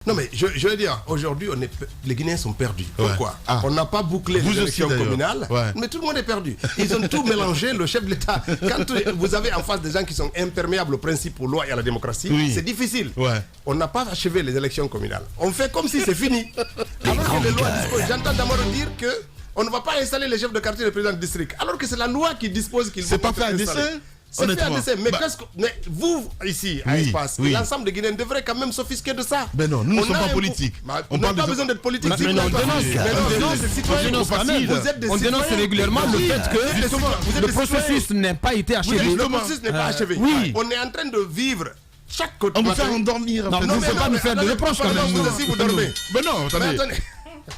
Non, mais je veux dire, aujourd'hui, les Guinéens sont perdus. Pourquoi? On n'a pas bouclé les élections communales, mais tout le monde est perdu. Ils ont tout mélangé, le chef de l'État. Quand vous avez en face des gens qui sont imperméables aux principes, aux lois et à la démocratie, c'est difficile. On n'a pas achevé les élections communales. On fait comme si c'est fini. Alors que les lois disposent. J'entends d'abord dire que on ne va pas installer les chefs de quartier et les présidents de district. Alors que c'est la loi qui dispose qu'il faut. C'est pas fait à dessein. C'est fait à dessein. Mais vous, ici, à Espace, l'ensemble des Guinéens devraient quand même s'offusquer de ça. Mais non, nous ne sommes pas politiques. On n'a pas besoin d'être politique. Mais non, on dénonce régulièrement le fait que le processus n'a pas été achevé. Le processus n'est pas achevé. On est en train de vivre. Chaque côté. On va faire endormir. Non, ne faut pas nous faire de reproches quand même. Vous dormez. Mais non, attendez.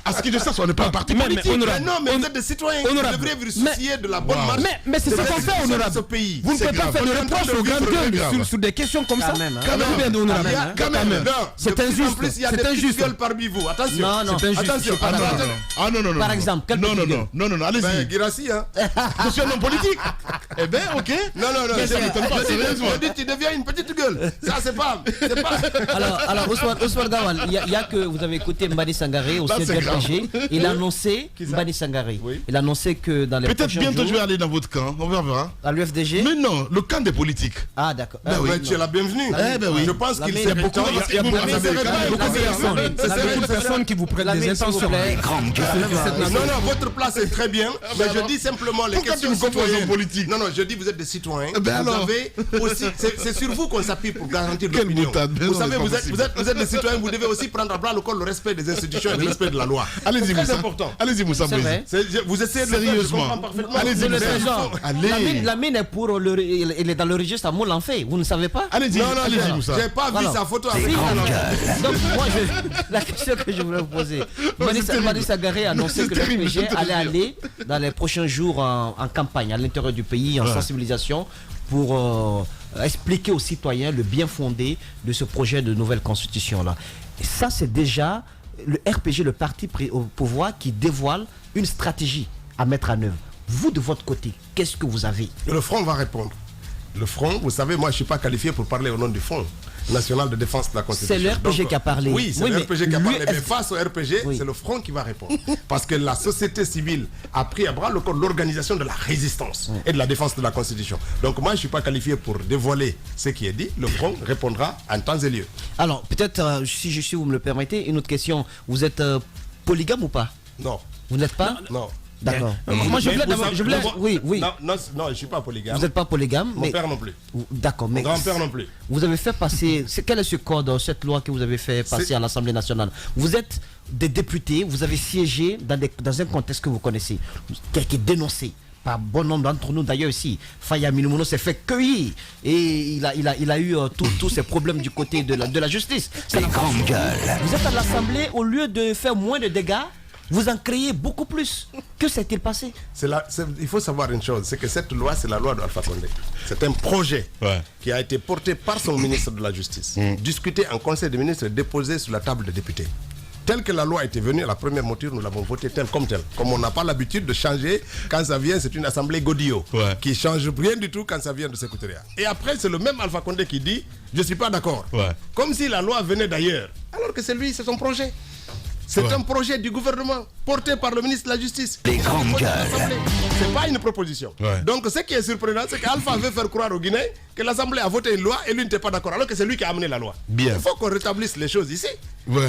À ce qui de ça, on n'est pas un parti politique. Mais non, mais vous êtes des citoyens qui devraient vous soucier de la bonne marche. Mais c'est ça qu'on fait, honorable. Vous ne pouvez pas faire de reproches aux grandes gueules sur des questions comme ça. Quand même. C'est injuste. En plus, il y a des petites gueules parmi vous. Attention. Non, c'est injuste. Non. Par exemple, quel petit gueule? Non, allez-y. Girassi, hein. Je suis un homme politique. Eh bien, ok. Non. Je dis, tu deviens une petite gueule. Ça, c'est pas. Alors, Ousmane Gawal, il y a que vous avez écouté Mbadi Sangaré au siège du RPG. Il a annoncé, Mbadi Sangaré, il a annoncé que dans les prochains jours... Peut-être bientôt je vais aller dans votre camp, on verra. À l'UFDG? Mais non, le camp des politiques. Ah, d'accord. Tu es la bienvenue. Je pense qu'il y a beaucoup de personnes qui vous prennent des intentions. Non, votre place est très bien, mais je dis simplement les questions citoyennes politiques. Non, je dis vous êtes des citoyens. Vous avez aussi, c'est sur vous qu'on s'appuie pour garantir l'opinion. Vous savez, vous êtes des citoyens, vous devez aussi prendre à bras le corps le respect des institutions et le respect de la loi. Allez-y, Moussa. Important. Allez-y, Moussa. Vous essayez de sérieusement. Allez-y, la mine est pour il est dans le registre à Moulin-Fait. Vous ne savez pas? Allez-y, Moussa. J'ai pas vu sa photo avec donc, moi, la question que je voulais vous poser, Mbadi Sangaré a annoncé que le RPG allait aller dans les prochains jours en campagne à l'intérieur du pays, en sensibilisation pour expliquer aux citoyens le bien fondé de ce projet de nouvelle constitution-là. Et ça, c'est déjà le RPG, le parti au pouvoir, qui dévoile une stratégie à mettre en œuvre. Vous, de votre côté, qu'est-ce que vous avez? Le Front va répondre. Le Front, vous savez, moi je ne suis pas qualifié pour parler au nom du Front national de défense de la Constitution. C'est le RPG qui a parlé. Oui, c'est le RPG qui a parlé. Mais face au RPG, c'est le Front qui va répondre. Parce que la société civile a pris à bras le corps l'organisation de la résistance et de la défense de la Constitution. Donc moi je ne suis pas qualifié pour dévoiler ce qui est dit. Le Front répondra en temps et lieu. Alors peut-être, si vous me le permettez, une autre question. Vous êtes polygame ou pas? Non. Vous n'êtes pas? Non. D'accord. Moi, je voulais. Oui. Non, je ne suis pas polygame. Vous n'êtes pas polygame. Mon père non plus. D'accord, mais. Mon grand-père non plus. Vous avez fait passer. Quel est ce code, cette loi que vous avez fait passer à l'Assemblée nationale? Vous êtes des députés, vous avez siégé dans un contexte que vous connaissez, qui a été dénoncé par bon nombre d'entre nous d'ailleurs ici. Faya Milumouno s'est fait cueillir et il a eu tous ces problèmes du côté de la justice. C'est grande gueule. Vous êtes à l'Assemblée, au lieu de faire moins de dégâts, vous en créez beaucoup plus. Que s'est-il passé? Il faut savoir une chose, c'est que cette loi, c'est la loi d'Alpha Condé. C'est un projet qui a été porté par son ministre de la Justice, discuté en Conseil des ministres et déposé sur la table des députés. Tel que la loi était venue, à la première mouture, nous l'avons votée telle comme telle. Comme on n'a pas l'habitude de changer, quand ça vient, c'est une assemblée godillot, qui ne change rien du tout quand ça vient de secrétariat. Et après, c'est le même Alpha Condé qui dit, je ne suis pas d'accord. Comme si la loi venait d'ailleurs, alors que c'est lui, c'est son projet. C'est un projet du gouvernement porté par le ministre de la Justice. C'est pas une proposition. Donc ce qui est surprenant, c'est qu'Alpha veut faire croire aux Guinéens que l'Assemblée a voté une loi et lui n'était pas d'accord, alors que c'est lui qui a amené la loi. Il faut qu'on rétablisse les choses ici.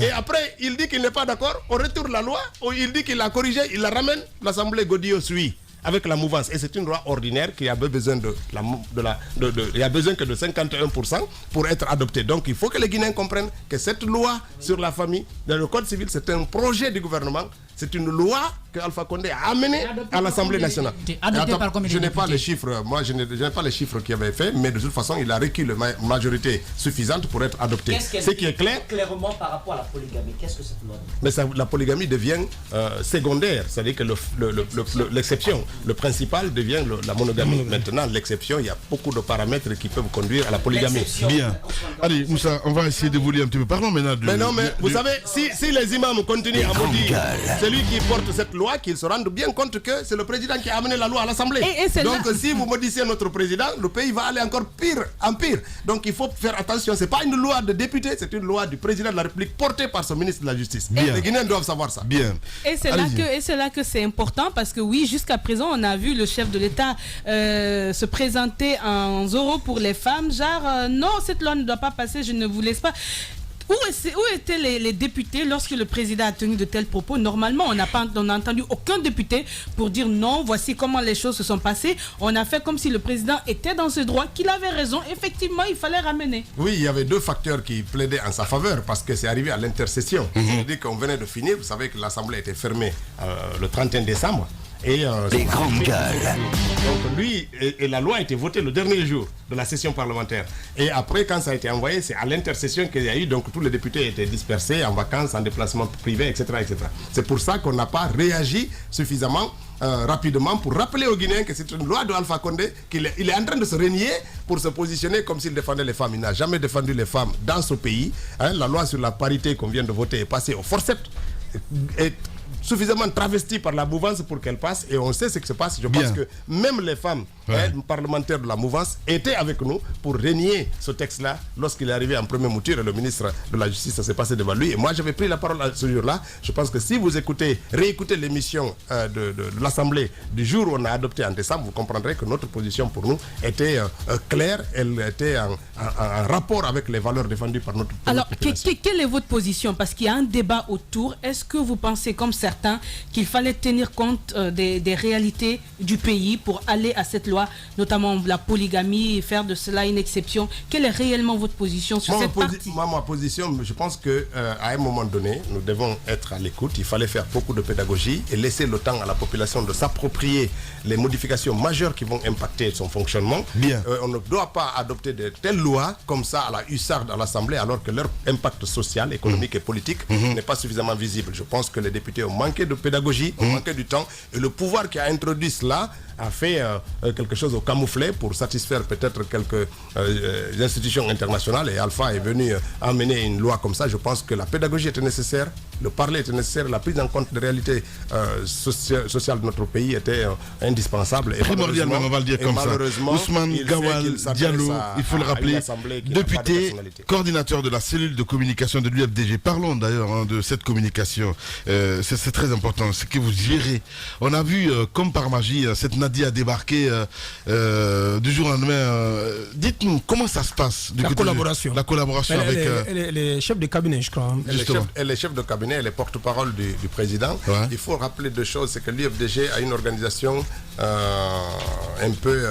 Et après, il dit qu'il n'est pas d'accord, on retourne la loi, ou il dit qu'il l'a corrigée, il la ramène, l'Assemblée Godillot suit avec la mouvance. Et c'est une loi ordinaire qui a besoin il y a besoin que de 51% pour être adoptée. Donc il faut que les Guinéens comprennent que cette loi sur la famille, dans le Code civil, c'est un projet du gouvernement. C'est une loi que Alpha Condé a amenée à l'Assemblée nationale. Je n'ai pas les chiffres, moi je n'ai pas les chiffres qu'il avait fait, mais de toute façon il a requis une majorité suffisante pour être adopté. Ce qui est clair. Clairement par rapport à la polygamie, qu'est-ce que cette loi? Mais la polygamie devient secondaire, c'est-à-dire que l'exception, le principal devient la monogamie. Maintenant, l'exception, il y a beaucoup de paramètres qui peuvent conduire à la polygamie. Bien. Allez, Moussa, on va essayer de vous lire un petit peu. Parlons maintenant mais non, mais vous savez, si les imams continuent à maudire celui qui porte cette loi qu'il se rende bien compte que c'est le président qui a amené la loi à l'Assemblée. Donc si vous maudissez notre président, le pays va aller encore pire en pire. Donc il faut faire attention, c'est pas une loi de député, c'est une loi du président de la République portée par son ministre de la Justice. Les Guinéens doivent savoir ça. Bien. Et c'est là que c'est important parce que oui, jusqu'à présent, on a vu le chef de l'État se présenter en Zoro pour les femmes, genre non, cette loi ne doit pas passer, je ne vous laisse pas. Où étaient les députés lorsque le président a tenu de tels propos? Normalement, on n'a entendu aucun député pour dire non, voici comment les choses se sont passées. On a fait comme si le président était dans ce droit, qu'il avait raison. Effectivement, il fallait ramener. Oui, il y avait deux facteurs qui plaidaient en sa faveur parce que c'est arrivé à l'intercession. C'est-à-dire qu'on venait de finir, vous savez que l'Assemblée était fermée le 31 décembre. Et les grandes gueules. Donc lui, et la loi a été votée le dernier jour de la session parlementaire. Et après, quand ça a été envoyé, c'est à l'intercession qu'il y a eu. Donc tous les députés étaient dispersés en vacances, en déplacement privé, etc. etc. C'est pour ça qu'on n'a pas réagi suffisamment rapidement pour rappeler aux Guinéens que c'est une loi de Alpha Condé, qu'il est en train de se renier pour se positionner comme s'il défendait les femmes. Il n'a jamais défendu les femmes dans ce pays. La loi sur la parité qu'on vient de voter est passée au forceps. Et suffisamment travestie par la mouvance pour qu'elle passe, et on sait ce qui se passe. Je pense que même les femmes parlementaires de la mouvance étaient avec nous pour renier ce texte-là lorsqu'il est arrivé en première mouture, et le ministre de la Justice, ça s'est passé devant lui. Et moi, j'avais pris la parole à ce jour-là. Je pense que si vous réécoutez l'émission de l'Assemblée du jour où on a adopté en décembre, vous comprendrez que notre position pour nous était claire, elle était en rapport avec les valeurs défendues par notre population. Alors, quelle est votre position? Parce qu'il y a un débat autour. Est-ce que vous pensez, comme certains, qu'il fallait tenir compte des réalités du pays pour aller à cette loi, notamment la polygamie, et faire de cela une exception? Quelle est réellement votre position sur cette partie? Ma position, je pense qu'à un moment donné, nous devons être à l'écoute. Il fallait faire beaucoup de pédagogie et laisser le temps à la population de s'approprier les modifications majeures qui vont impacter son fonctionnement. On ne doit pas adopter de telles lois comme ça à la hussarde à l'Assemblée alors que leur impact social, économique et politique n'est pas suffisamment visible. Je pense que les députés ont manqué de pédagogie, ont manqué du temps, et le pouvoir qui a introduit cela a fait quelque chose au camouflé pour satisfaire peut-être quelques institutions internationales, et Alpha est venu amener une loi comme ça. Je pense que la pédagogie était nécessaire, le parler était nécessaire, la prise en compte des réalités sociales de notre pays était indispensable. Et primordialement, on va le dire comme ça. Ousmane Gawal Diallo, il faut le rappeler, député, coordinateur de la cellule de communication de l'UFDG. Parlons d'ailleurs de cette communication. C'est très important, ce que vous gérez. On a vu, comme par magie, cette Nadia a débarqué du jour au lendemain. Dites-nous, comment ça se passe La collaboration avec... Elle est chef de cabinet, je crois. Elle est chef de cabinet, elle est porte-parole du président. Il faut rappeler deux choses, c'est que l'UFDG a une organisation un peu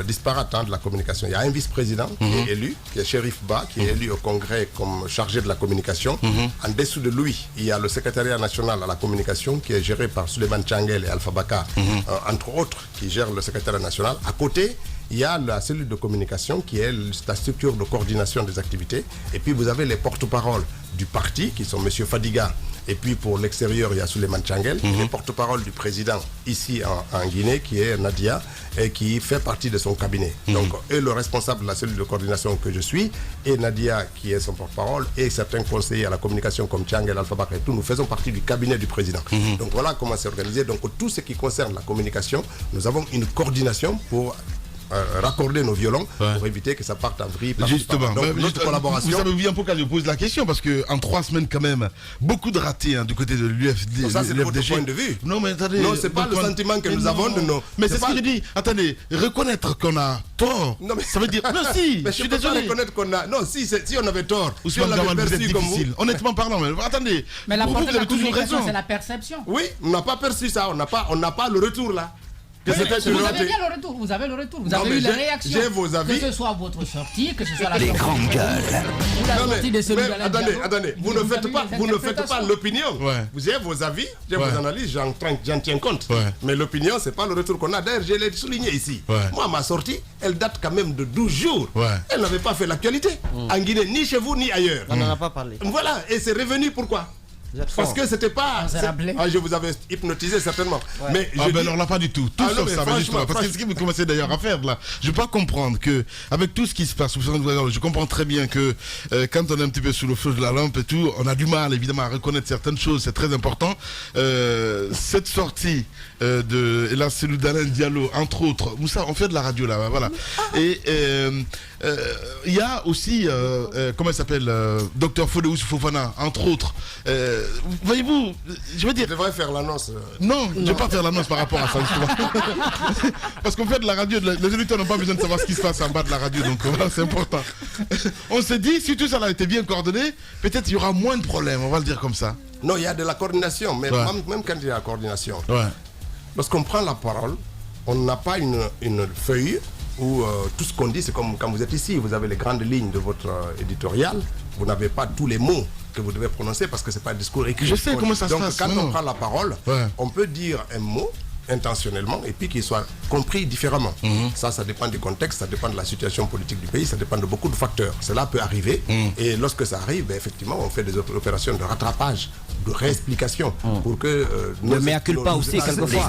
disparate de la communication. Il y a un vice-président qui est élu, qui est Chérif Ba, qui est élu au Congrès comme chargé de la communication. En dessous de lui, il y a le secrétariat national à la communication qui est géré par Suleiman Tchangel et Alpha Bakar, entre autres, qui gèrent le secrétariat national. À côté, il y a la cellule de communication qui est la structure de coordination des activités. Et puis vous avez les porte-paroles du parti qui sont M. Fadiga. Et puis pour l'extérieur, il y a Suleiman Tchangel, le porte-parole du président ici en Guinée, qui est Nadia, et qui fait partie de son cabinet. Donc, et le responsable de la cellule de coordination que je suis, et Nadia, qui est son porte-parole, et certains conseillers à la communication comme Tchangel, Alpha Bakar et tout, nous faisons partie du cabinet du président. Donc voilà comment c'est organisé. Donc tout ce qui concerne la communication, nous avons une coordination pour raccorder nos violons pour éviter que ça parte en vrille. Justement, donc, notre collaboration. Vous savez bien pourquoi je pose la question, parce qu'en 3 semaines quand même, beaucoup de ratés du côté de l'UFDG. Ça c'est votre point de vue. Non mais attendez. Non, c'est pas le sentiment que nous avons de nos. Mais c'est ce que je dis. Attendez, reconnaître qu'on a tort. Non mais ça veut dire. Non si. Mais je suis désolé. Reconnaître qu'on a. Non si on avait tort. Si on l'avait perçu comme vous. Honnêtement parlant, mais attendez. Mais la portée de la communication, c'est la perception. Oui, on n'a pas perçu ça. On n'a pas le retour là. Vous avez bien le retour, vous avez le retour, vous avez eu les réactions. J'ai vos avis. Que ce soit votre sortie, que ce soit la les grandes gueules. Attendez, vous ne faites pas l'opinion. Vous avez vos avis, j'ai vos analyses, j'en tiens compte. Mais l'opinion, c'est pas le retour qu'on a. D'ailleurs, je l'ai souligné ici. Moi, ma sortie, elle date quand même de 12 jours. Elle n'avait pas fait l'actualité. En Guinée, ni chez vous, ni ailleurs. On n'en a pas parlé. Voilà, et c'est revenu pourquoi? Parce que c'était pas... je vous avais hypnotisé certainement. Ouais. Mais alors là, pas du tout. Tout sauf ça, justement. Parce que ce que vous commencez d'ailleurs à faire là, je peux pas comprendre que, avec tout ce qui se passe, je comprends très bien que quand on est un petit peu sous le feu de la lampe et tout, on a du mal évidemment à reconnaître certaines choses, c'est très important. Cette sortie de la cellule d'Alain Diallo, entre autres, Moussa, on fait de la radio là, voilà. Et il y a aussi, comment il s'appelle, Dr Fodé Fofana, entre autres. Voyez-vous, je veux dire... Je devrais faire l'annonce. Non, je ne vais pas faire l'annonce par rapport à ça, parce qu'on fait de la radio, les éditeurs n'ont pas besoin de savoir ce qui se passe en bas de la radio, donc voilà, c'est important. On s'est dit, si tout ça a été bien coordonné, peut-être il y aura moins de problèmes, on va le dire comme ça. Non, il y a de la coordination, mais même quand il y a la coordination, lorsqu'on prend la parole, on n'a pas une feuille où tout ce qu'on dit, c'est comme quand vous êtes ici, vous avez les grandes lignes de votre éditorial, vous n'avez pas tous les mots que vous devez prononcer parce que ce n'est pas un discours écrit. Je sais comment ça se passe. Donc quand on prend la parole, on peut dire un mot intentionnellement et puis qu'il soit compris différemment. Ça dépend du contexte, ça dépend de la situation politique du pays, ça dépend de beaucoup de facteurs. Cela peut arriver et lorsque ça arrive, effectivement, on fait des opérations de rattrapage, de réexplication pour que... de mea culpa aussi, quelquefois.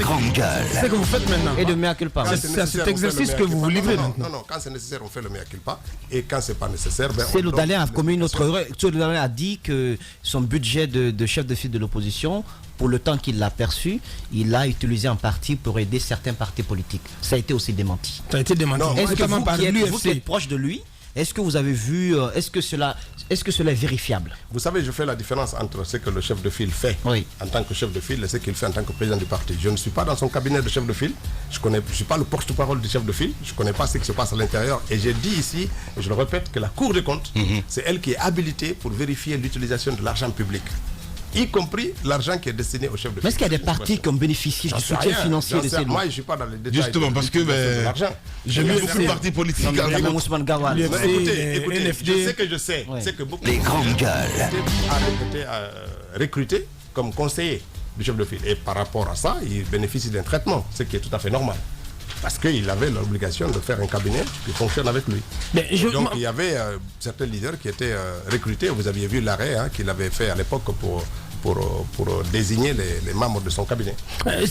C'est ce que vous faites maintenant. Et de mea culpa. C'est cet exercice que vous vous livrez maintenant. Non, quand c'est nécessaire, on fait le mea culpa et quand c'est pas nécessaire... Cellou Dalein a commis une autre erreur. Cellou Dalein a dit que son budget de chef de file de l'opposition, pour le temps qu'il l'a perçu, il l'a utilisé en partie pour aider certains partis politiques. Ça a été aussi démenti. Ça a été démenti. Est-ce que vous qui êtes proche de lui, est-ce que vous avez vu, est-ce que cela est vérifiable? Vous savez, je fais la différence entre ce que le chef de file fait en tant que chef de file et ce qu'il fait en tant que président du parti. Je ne suis pas dans son cabinet de chef de file, je ne suis pas le porte-parole du chef de file, je ne connais pas ce qui se passe à l'intérieur. Et j'ai dit ici, et je le répète, que la Cour des comptes, c'est elle qui est habilitée pour vérifier l'utilisation de l'argent public, y compris l'argent qui est destiné au chef de file. Mais est-ce qu'il y a des partis qui ont bénéficié du soutien financier de ces Moi, je ne suis pas dans les détails. Justement, parce que j'ai vu beaucoup de partis politiques. Écoutez, ce que je sais, c'est que beaucoup de gens ont été recrutés comme conseillers du chef de file. Et par rapport à ça, ils bénéficient d'un traitement, ce qui est tout à fait normal. Parce qu'il avait l'obligation de faire un cabinet qui fonctionne avec lui. Donc il y avait certains leaders qui étaient recrutés. Vous aviez vu l'arrêt qu'il avait fait à l'époque pour désigner les membres de son cabinet.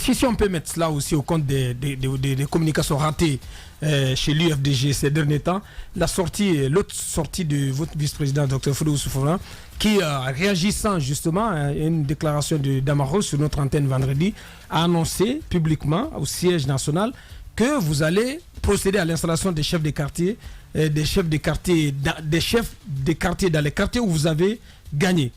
Si on peut mettre cela aussi au compte des communications ratées chez l'UFDG ces derniers temps, l'autre sortie de votre vice-président, Dr Fodé Fofana, qui, réagissant justement à une déclaration de Damaro sur notre antenne vendredi, a annoncé publiquement au siège national que vous allez procéder à l'installation des chefs de quartier, des chefs de quartier dans les quartiers où vous avez gagné.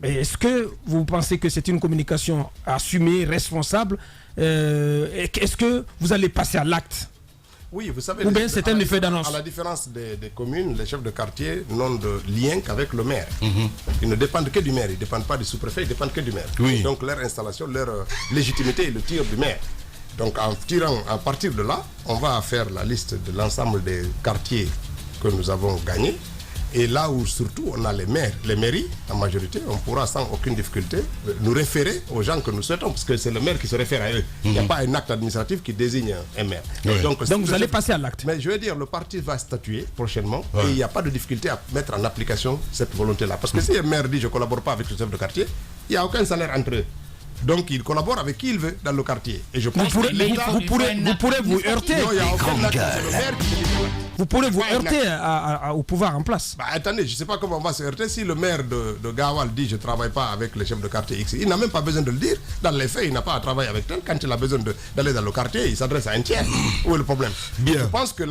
Est-ce que vous pensez que c'est une communication assumée, responsable? Est-ce que vous allez passer à l'acte? Oui, vous savez, ou bien c'est un effet d'annonce? À la différence des communes, les chefs de quartier n'ont de lien qu'avec le maire. Ils ne dépendent que du maire, ils ne dépendent pas du sous-préfet, ils dépendent que du maire. Donc leur installation, leur légitimité est le tir du maire. Donc à partir de là, on va faire la liste de l'ensemble des quartiers que nous avons gagnés. Et là où surtout on a les maires, les mairies en majorité, on pourra sans aucune difficulté nous référer aux gens que nous souhaitons, parce que c'est le maire qui se réfère à eux. Il n'y a pas un acte administratif qui désigne un maire. Donc vous allez passer à l'acte. Mais je veux dire, le parti va statuer prochainement et il n'y a pas de difficulté à mettre en application cette volonté-là. Parce que si un maire dit je ne collabore pas avec le chef de quartier, il n'y a aucun salaire entre eux. Donc il collabore avec qui il veut dans le quartier. Et je pense vous pourrez vous heurter. Non, il n'y a aucun acte, c'est le maire qui dit. Vous pourrez vous heurter au pouvoir en place. Attendez, je ne sais pas comment on va se heurter. Si le maire de Gawal dit je ne travaille pas avec les chefs de quartier X, il n'a même pas besoin de le dire. Dans les faits, il n'a pas à travailler avec eux. Quand il a besoin d'aller dans le quartier, il s'adresse à un tiers. Où est le problème? Je pense que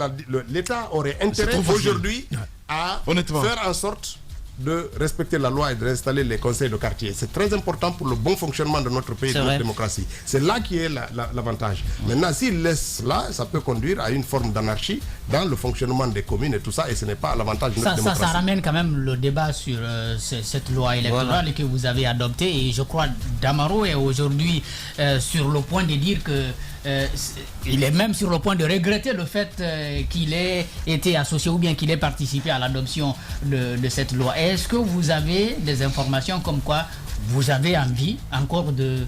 l'État aurait intérêt aujourd'hui à faire en sorte de respecter la loi et de réinstaller les conseils de quartier. C'est très important pour le bon fonctionnement de notre pays et de notre démocratie. C'est là qui est l'avantage. Maintenant, s'il laisse là, ça peut conduire à une forme d'anarchie dans le fonctionnement des communes et tout ça, et ce n'est pas l'avantage de notre démocratie. Ça ramène quand même le débat sur cette loi électorale que vous avez adoptée, et je crois Damaro est aujourd'hui sur le point de dire que il est même sur le point de regretter le fait qu'il ait été associé ou bien qu'il ait participé à l'adoption de cette loi. Est-ce que vous avez des informations comme quoi vous avez envie encore de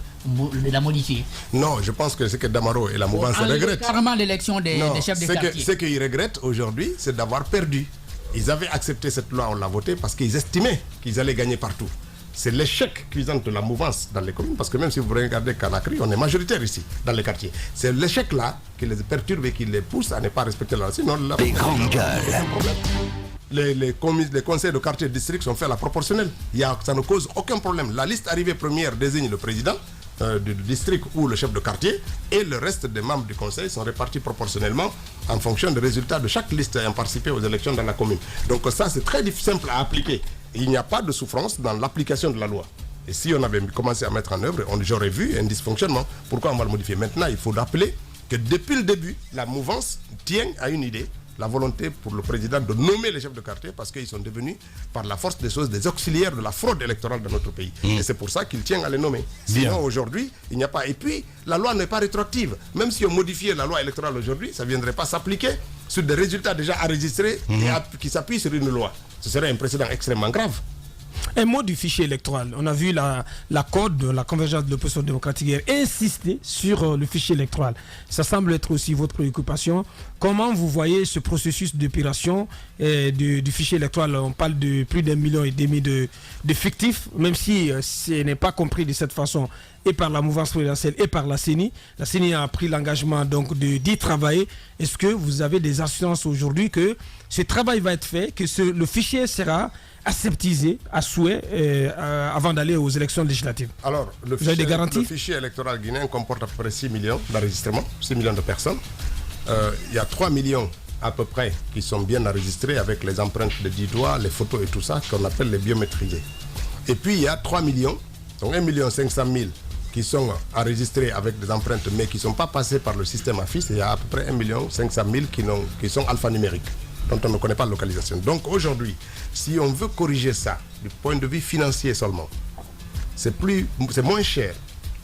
la modifier? Non, je pense que c'est que Damaro et la mouvance regrettent. Carrément l'élection des chefs de quartier. Ce qu'ils regrettent aujourd'hui, c'est d'avoir perdu. Ils avaient accepté cette loi, on l'a votée parce qu'ils estimaient qu'ils allaient gagner partout. C'est l'échec cuisant de la mouvance dans les communes, parce que même si vous regardez Conakry, on est majoritaire ici, dans les quartiers. C'est l'échec-là qui les perturbe et qui les pousse à ne pas respecter la loi. Sinon, les grandes gueules. Les conseils de quartier et de district sont faits à la proportionnelle. Ça ne cause aucun problème. La liste arrivée première désigne le président du district ou le chef de quartier, et le reste des membres du conseil sont répartis proportionnellement en fonction des résultats de chaque liste ayant participé aux élections dans la commune. Donc ça, c'est très simple à appliquer. Il n'y a pas de souffrance dans l'application de la loi. Et si on avait commencé à mettre en œuvre, j'aurais vu un dysfonctionnement. Pourquoi on va le modifier? Maintenant, il faut rappeler que depuis le début, la mouvance tient à une idée, la volonté pour le président de nommer les chefs de quartier, parce qu'ils sont devenus, par la force des choses, des auxiliaires de la fraude électorale dans notre pays. Et c'est pour ça qu'il tient à les nommer. Sinon, aujourd'hui, il n'y a pas. Et puis, la loi n'est pas rétroactive. Même si on modifiait la loi électorale aujourd'hui, ça ne viendrait pas s'appliquer sur des résultats déjà enregistrés et qui s'appuient sur une loi. Ce serait un précédent extrêmement grave. Un mot du fichier électoral. On a vu la CODE, la Convergence de l'opposition démocratique hier, insister sur le fichier électoral. Ça semble être aussi votre préoccupation. Comment vous voyez ce processus d'opération du fichier électoral? On parle de plus d'1,5 million de fictifs, même si ce n'est pas compris de cette façon et par la mouvance présidentielle et par la CENI. La CENI a pris l'engagement donc d'y travailler. Est-ce que vous avez des assurances aujourd'hui que ce travail va être fait, que le fichier sera aseptisé à souhait avant d'aller aux élections législatives? Alors, le fichier électoral guinéen comporte à peu près 6 millions d'enregistrements, 6 millions de personnes. Il y a 3 millions à peu près qui sont bien enregistrés avec les empreintes de 10 doigts, les photos et tout ça, qu'on appelle les biométrisés. Et puis, il y a 3 millions, donc 1 500 000 qui sont enregistrés avec des empreintes, mais qui ne sont pas passés par le système AFIS. Et il y a à peu près 1 500 000 qui sont alphanumériques, dont on ne connaît pas la localisation. Donc aujourd'hui, si on veut corriger ça, du point de vue financier seulement, c'est moins cher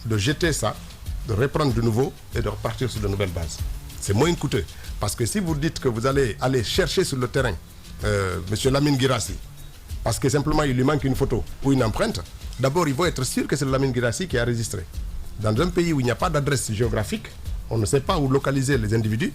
de jeter ça, de reprendre de nouveau et de repartir sur de nouvelles bases. C'est moins coûteux. Parce que si vous dites que vous allez aller chercher sur le terrain M. Lamine Guirassy, parce que simplement il lui manque une photo ou une empreinte, d'abord il faut être sûr que c'est Lamine Guirassy qui a enregistré. Dans un pays où il n'y a pas d'adresse géographique, on ne sait pas où localiser les individus,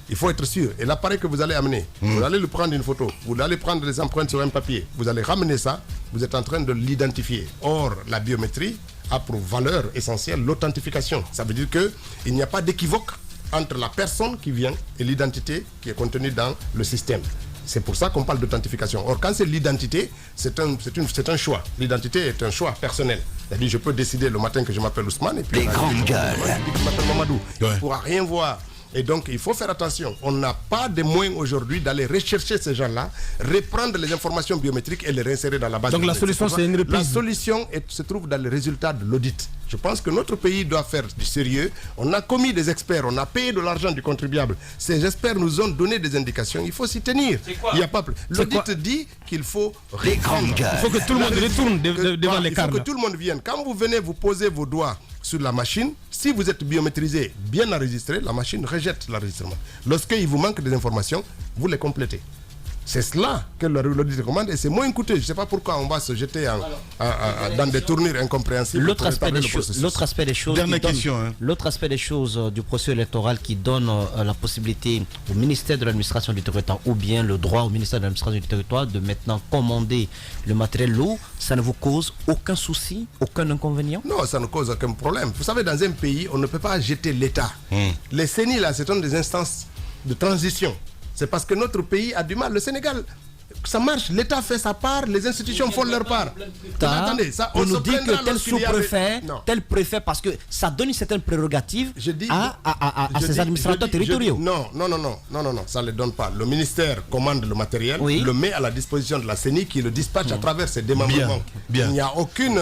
il faut être sûr. Et l'appareil que vous allez amener, vous allez lui prendre une photo, vous allez prendre les empreintes sur un papier, vous allez ramener ça, vous êtes en train de l'identifier. Or, la biométrie a pour valeur essentielle l'authentification. Ça veut dire qu'il n'y a pas d'équivoque entre la personne qui vient et l'identité qui est contenue dans le système. C'est pour ça qu'on parle d'authentification. Or, quand c'est l'identité, c'est un choix. L'identité est un choix personnel. C'est-à-dire, je peux décider le matin que je m'appelle Ousmane et puis les grandes gueules. Je m'appelle Mamadou. Il ne pourra rien voir. Et donc, il faut faire attention. On n'a pas de moyens aujourd'hui d'aller rechercher ces gens-là, reprendre les informations biométriques et les réinsérer dans la base. Donc, la solution, c'est une reprise. La solution se trouve dans les résultats de l'audit. Je pense que notre pays doit faire du sérieux. On a commis des experts, on a payé de l'argent du contribuable. Ces experts nous ont donné des indications. Il faut s'y tenir. Il n'y a pas plus. L'audit dit qu'il faut les grandes gueules. Il faut que tout le monde retourne devant les cartes. Il faut que tout le monde vienne. Quand vous venez, vous posez vos doigts sur la machine. Si vous êtes biométrisé, bien enregistré, la machine rejette l'enregistrement. Lorsqu'il vous manque des informations, vous les complétez. C'est cela que l'audit recommande et c'est moins coûteux. Je ne sais pas pourquoi on va se jeter dans des tournures incompréhensibles. L'autre aspect des choses, l'autre aspect des choses du processus électoral qui donne la possibilité au ministère de l'administration du territoire ou bien le droit au ministère de l'administration du territoire de maintenant commander le matériel lourd, ça ne vous cause aucun souci, aucun inconvénient? Non, ça ne cause aucun problème. Vous savez, dans un pays, on ne peut pas jeter l'État. Les CENI, là, c'est une des instances de transition. C'est parce que notre pays a du mal. Le Sénégal, ça marche. L'État fait sa part, les institutions font leur part. Attendez, on nous dit que tel sous-préfet, tel préfet, parce que ça donne une certaine prérogative à ces administrateurs territoriaux. Non, ça ne le donne pas. Le ministère commande le matériel, le met à la disposition de la CENI qui le dispatche à travers ses démembrements. Il n'y a aucune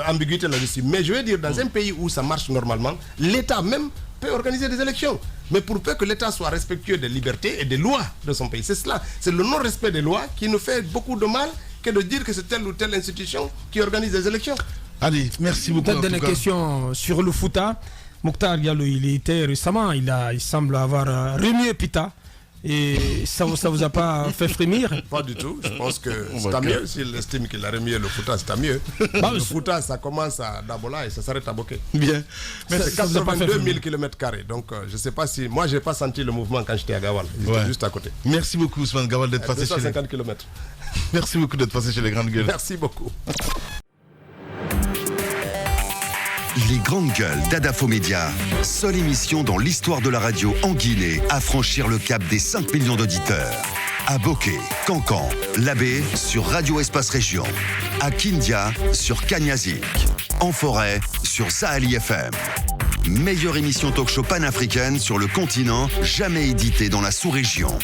ambiguïté là-dessus. Mais je veux dire, dans un pays où ça marche normalement, l'État même peut organiser des élections. Mais pour peu que l'État soit respectueux des libertés et des lois de son pays. C'est cela. C'est le non-respect des lois qui nous fait beaucoup de mal que de dire que c'est telle ou telle institution qui organise des élections. Allez, merci beaucoup. Peut-être une question sur le Fouta. Mokhtar Diallo, il était récemment, il semble avoir remué Pita. Et ça vous a pas fait frémir? Pas du tout. Je pense que c'est mieux. S'il estime qu'il a remis le Fouta, c'est mieux. Le Fouta, ça commence à Dabola et ça s'arrête à Bokeh. Bien. C'est 82 000 km². Donc, je ne sais pas si... Moi, je n'ai pas senti le mouvement quand j'étais à Gawal. J'étais juste à côté. Merci beaucoup, Ousmane Gawal, d'être passé 250 km. Merci beaucoup d'être passé chez les grandes gueules. Merci beaucoup. Les Grandes Gueules d'Adafo Média, seule émission dans l'histoire de la radio en Guinée à franchir le cap des 5 millions d'auditeurs. À Bokeh, Cancan, Labé sur Radio Espace Région. À Kindia sur Kanyazik. En forêt sur Sahali FM. Meilleure émission talk-show panafricaine sur le continent, jamais éditée dans la sous-région.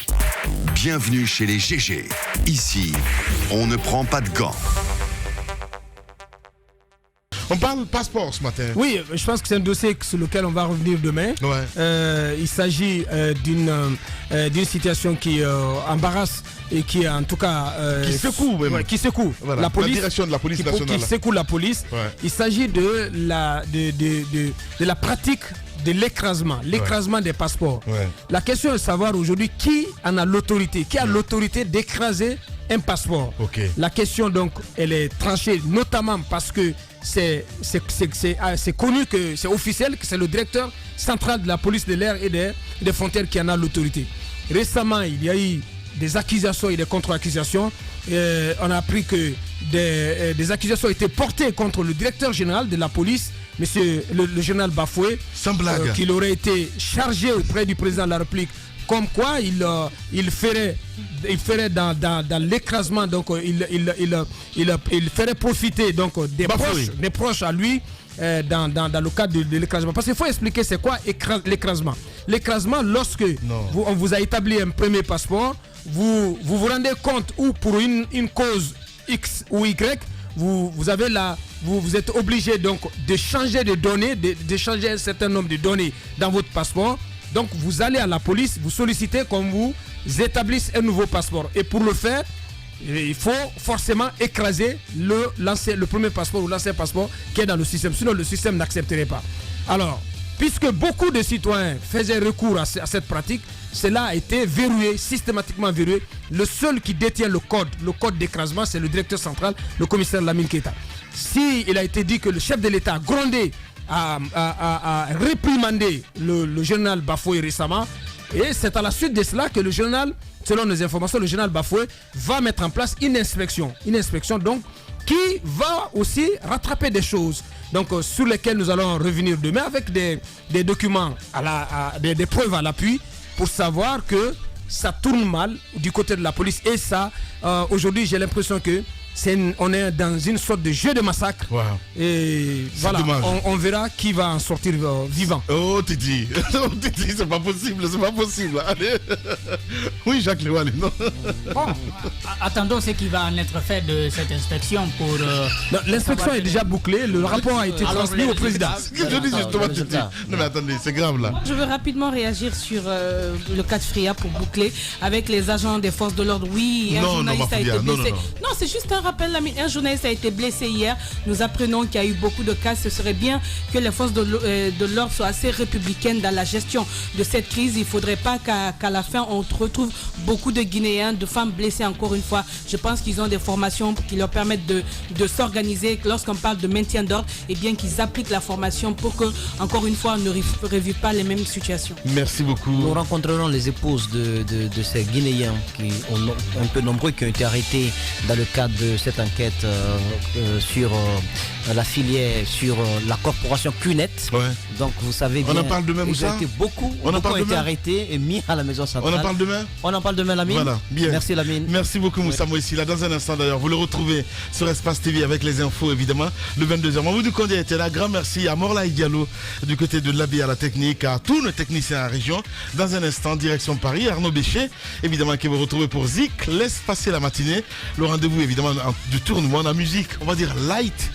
Bienvenue chez les GG. Ici, on ne prend pas de gants. On parle passeport ce matin. Oui, je pense que c'est un dossier sur lequel on va revenir demain. Ouais. Il s'agit d'une situation qui embarrasse et qui en tout cas qui secoue même. Ouais, qui secoue voilà. la police, la direction de la police nationale qui secoue la police. Ouais. Il s'agit de la pratique de l'écrasement des passeports. Ouais. La question est de savoir aujourd'hui qui en a l'autorité, qui a l'autorité d'écraser un passeport. Okay. La question donc elle est tranchée notamment parce que c'est connu, que c'est officiel, que c'est le directeur central de la police de l'air et des frontières qui en a l'autorité. Récemment, il y a eu des accusations et des contre-accusations. On a appris que des accusations ont été portées contre le directeur général de la police, monsieur le général Bafoué, qu'il aurait été chargé auprès du président de la République, comme quoi il ferait dans l'écrasement, donc il ferait profiter donc des proches à lui dans le cadre de l'écrasement. Parce qu'il faut expliquer c'est quoi l'écrasement. L'écrasement, lorsque on vous a établi un premier passeport, vous rendez compte ou pour une cause X ou Y, vous êtes obligé donc de changer de données, de changer un certain nombre de données dans votre passeport. Donc vous allez à la police, vous sollicitez qu'on vous établisse un nouveau passeport. Et pour le faire, il faut forcément écraser le premier passeport ou l'ancien passeport qui est dans le système. Sinon le système n'accepterait pas. Alors, puisque beaucoup de citoyens faisaient recours à cette pratique, cela a été verrouillé, systématiquement verrouillé. Le seul qui détient le code d'écrasement, c'est le directeur central, le commissaire Lamine Keita. Si il a été dit que le chef de l'État a grondé, a réprimandé le général Bafoué récemment, et c'est à la suite de cela que le général, selon nos informations, le général Bafoué va mettre en place une inspection donc qui va aussi rattraper des choses donc sur lesquelles nous allons revenir demain avec des documents, des preuves à l'appui pour savoir que ça tourne mal du côté de la police. Et ça, aujourd'hui, j'ai l'impression que on est dans une sorte de jeu de massacre. Wow. Et voilà, on verra qui va en sortir vivant. Oh Titi, c'est pas possible, Allez. Oui, Jacques Lewale, non. Bon, attendons ce qui va en être fait de cette inspection pour... l'inspection est déjà bouclée, le rapport a été transmis au président. Je dis justement, Titi. Non mais attendez, c'est grave là. Je veux rapidement réagir sur le cas de Fria pour boucler avec les agents des forces de l'ordre. Oui, un journaliste a été blessé. Non, c'est juste un rappel, un journaliste a été blessé hier. Nous apprenons qu'il y a eu beaucoup de cas. Ce serait bien que les forces de l'ordre soient assez républicaines dans la gestion de cette crise. Il ne faudrait pas qu'à la fin on retrouve beaucoup de Guinéens, de femmes blessées encore une fois. Je pense qu'ils ont des formations qui leur permettent de s'organiser. Lorsqu'on parle de maintien d'ordre, et bien qu'ils appliquent la formation pour que, encore une fois, on ne revive pas les mêmes situations. Merci beaucoup. Nous rencontrerons les épouses de ces Guinéens qui ont un peu nombreux qui ont été arrêtés dans le cadre de cette enquête sur la filière, sur la corporation CUNET. Ouais. Donc vous savez bien, on en parle demain, Moussa. Beaucoup ont été arrêtés et mis à la maison centrale. On en parle demain. On en parle demain, Lamine. Voilà, bien. Merci Lamine. Merci beaucoup Moussa Moïsi. Là dans un instant d'ailleurs, vous le retrouvez sur Espace TV avec les infos évidemment le 22h. Mamoudou Kondé était là. Grand merci à Morla Diallo du côté de l'Abbé à la technique, à tous nos techniciens à la région. Dans un instant, direction Paris, Arnaud Béchet, évidemment qui vous retrouvez pour Zik. Laisse passer la matinée. Le rendez-vous évidemment du tournoi en musique, on va dire light.